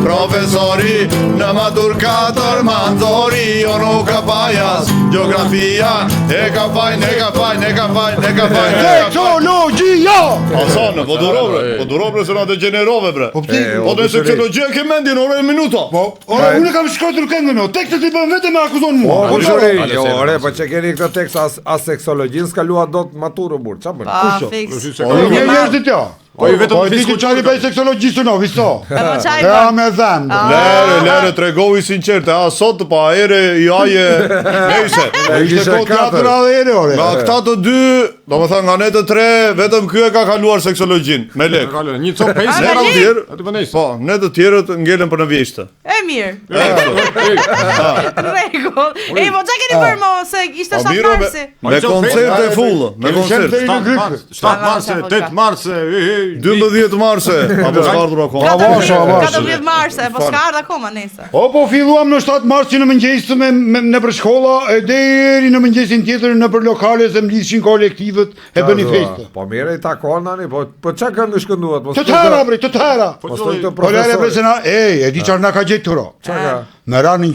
profesori, në matur 4 manzori, jo nuk ka pajas, geografia, e ka fajn. Seksologjia! Asane, po duro bre se na degenerove bre. Po dhe seksologjia ke mendjen ore minuta. Ora, unë kam shkruar këngën, tekstet i bën vetëm me akuzon mua. Po shuri, ore, po çe keni këtë tekst as seksologjin s'kalua dot maturë burr. Çfarë bën? Njerëzit jo. Po i vetëm diku çani bëj seksologjistë no, viso. Ja me dhëm. Lere tregovi sinqerte, sot pa ere i aje nejse. Ishte kot 4 ore ore. Nga këta të dy, domethënë nga ne të tre, vetëm ky e ka kaluar seksologjin me lek. Një cop pesë Ne të tjerë, po, ne të tjerët ngelen për në vjeshtë. E mirë. Rregull. Po çka keni bërë mo se ishte 7 marsi? Me koncerte full, me koncerte. 7 marse, 8 marse, 12 marse, apo s'ka ardhur akoma. 14 marse, po s'ka ardhur akoma nesër. Po filluam në 7 mars që në mëngjes në për shkolla e deri në mëngjesin tjetër në për lokale se mlidhishin kolektivet e bënin festë. Po mirë i takon tani, po çka kanë shkënduar? Të tëra bre, të tëra. Po këtë Po lere profesor. besena, e di çfarë na ka gjetur turo. Çka? Më ranë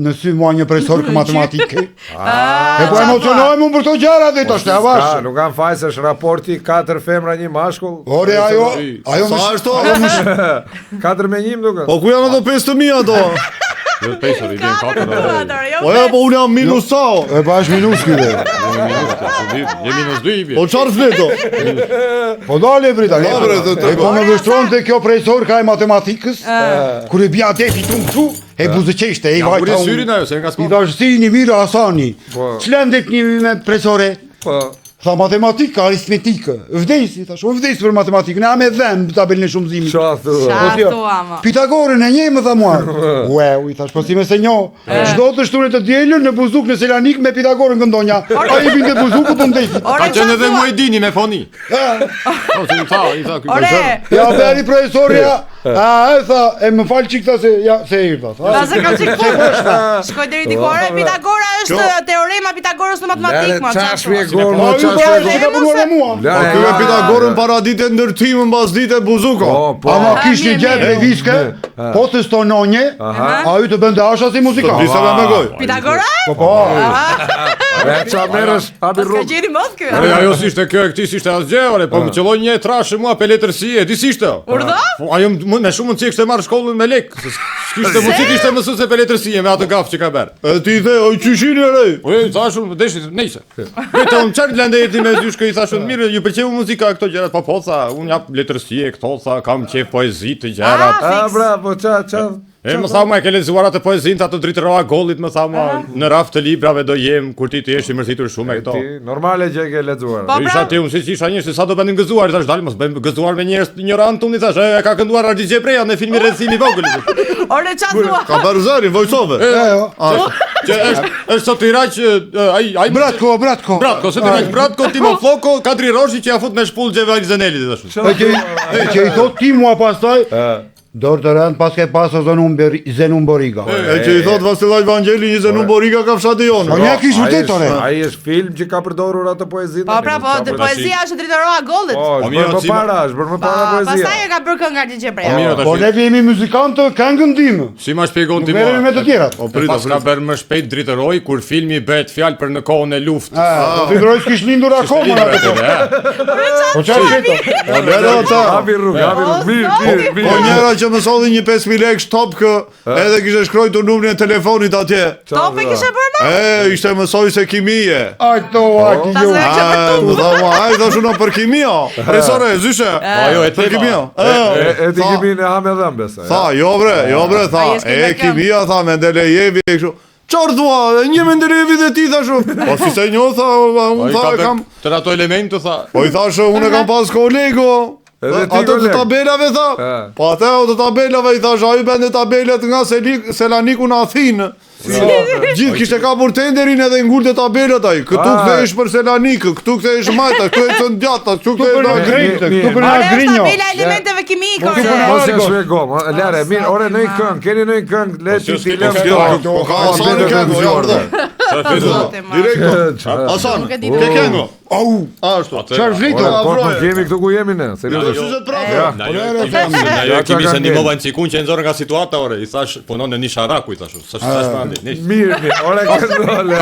në sy mua një profesor matematike. E po emocionohem unë për këto gjëra dhe tash e avash. Nuk kanë faj se është raporti 4 femra 1 mashkull. Ore ajo Sa është to? 4 me 1 duket. Po ku janë ato 5.000 ato? Po ja, po unë jam minus sao. E bash minus këde. Po çfarë fleto? Po dale Britani. E po më vështron te kjo profesor ka e matematikës. Kur e bia defi këtu, e buzëqeshte, e vajta. Kur syrin ajo se nga I dash si një mirë Hasani. Po. Çlendet një me profesore. Po. Tha matematika, aritmetikë. Vdesi, thash, vdes për matematikën, a me dhëm tabelën e shumëzimit. Çfarë ama? Pitagorën e njeh më tha mua. Ue, i thash, po si me se njo. Çdo të shtunë të dielën në Buzuk në Selanik me Pitagorën këndonja. Ai binte Buzuku po ndesi. Ka qenë edhe Mujdini me foni. Po si i tha ky. Ja beri profesorja. E tha, e më fal çik tha se ja se erdha. Se ka çik. Shkoj deri diku ore Pitagora është teorema Pitagorës në matematikë, ma çfarë. Ka punuar me mua. Po ky e Pitagorën para ditë ndërtim mbas ditë Buzuko. Ama kishte gjep e viske, po të stononje, ai të bënte asha si muzikant. Disa me goj. Pitagora? Po. Ça merresh habi Ka rrugë. gjeni mos ky. Ajo si ishte kjo e këtij si ishte asgjë, ore, po më qelloi një trashë mua pe letërsi, e di si ishte. Urdhë? Po ajo me shumë mundësi kishte marrë shkollën me lek. Kishte mundësi kishte mësuese pe letërsi me atë gaf që ka bër. E ti the, oj qyshin e rej. Po i thashun, deshi nejse. Vetëm çfarë lëndë jeti me dyshkë i thashun, mirë, ju pëlqeu muzika këto gjërat, po tha, unë jap letërsi e këto tha, kam qef poezi të gjërat. Bravo, ça. E më tha më e ke lexuar atë poezinë ato dritëroa gollit më tha më në raft të librave do jem kur ti të jesh i mërzitur shumë me këto. Normale gjë ke lexuar. Isha ti unë si isha njëri sa do bënim gëzuar thash dal mos bëjmë gëzuar me njerëz ignorant unë thash e ka kënduar Arxhi Xhepreja në filmin Rrethimi i vogël. Ore ç'a thua? Ka bërë zërin voice-over. Që është sot Iraq ai Bratko, sot Iraq Bratko Timo Floko Kadri Roshi që ja fut me shpullë Xhevel Zenelit tash. Që i thot ti mua pastaj dorë të rënd pas ke pasur Zenon Boriga. E që i thot Vasilaj Vangjeli një Zenon Boriga ka fshati jonë. Po ne kish vërtet ore. Ai është film që ka përdorur atë poezinë. Po poezia është dritëroa gollit. Po mirë më para, është bërë më para poezia. Pastaj e ka bërë këngë Arxhi Xhepreja. Po ne jemi muzikantë këngën tim. Si ma shpjegon ti Nuk me të tjerat. Po pas ka bërë më shpejt dritëroj kur filmi bëhet fjalë për në kohën e luftës. Dritëroj s'kish lindur akoma atë. Po çfarë fito? Habi rrugë. Po njëra që më solli një 5.000 lekë shtopkë edhe kishte shkruar numrin e telefonit atje. Topi kishe bërë më? Ishte mësoj se kimie. Ai Tash unë për kimia. Profesore, zyshe. Ajo e për kimia. E ti kimin e hamë dhëm besoj. Tha, jo bre, tha. E kimia tha Mendelejevi kështu. Çfarë thua? Një Mendelejevi dhe ti thashu. Po si se njo tha, unë tha kam të ato elementu tha. Po i thashë unë kam pas kolego. Ato të tabelave tha. Po ato të tabelave i thash, ai bën tabelat nga Selaniku në Athinë. Gjithë kishte kapur tenderin edhe ngulte tabelat ai. Këtu kthehesh për Selanikë, këtu kthehesh Majta, këtu e çon djata, këtu kthehesh në Grinjë, këtu për na Grinjo. Tabela elementeve kimike. Mos e shpjegom, lare, mirë, ore në një këngë, keni në një këngë, le ti ti lëm. Po ka asnjë këngë, jo ardhë. Direkt. Hasan, ke këngë? Au, Ashtu. çfarë vlito? Po kemi këtu ku jemi ne, seriozisht. Si se prapë. Ajo kimi se ndihmova në cikun që nxorën nga situata, ore, i thash punon në një sharaku, i thash. Sa s'është mandi. Mirë, ore këndole.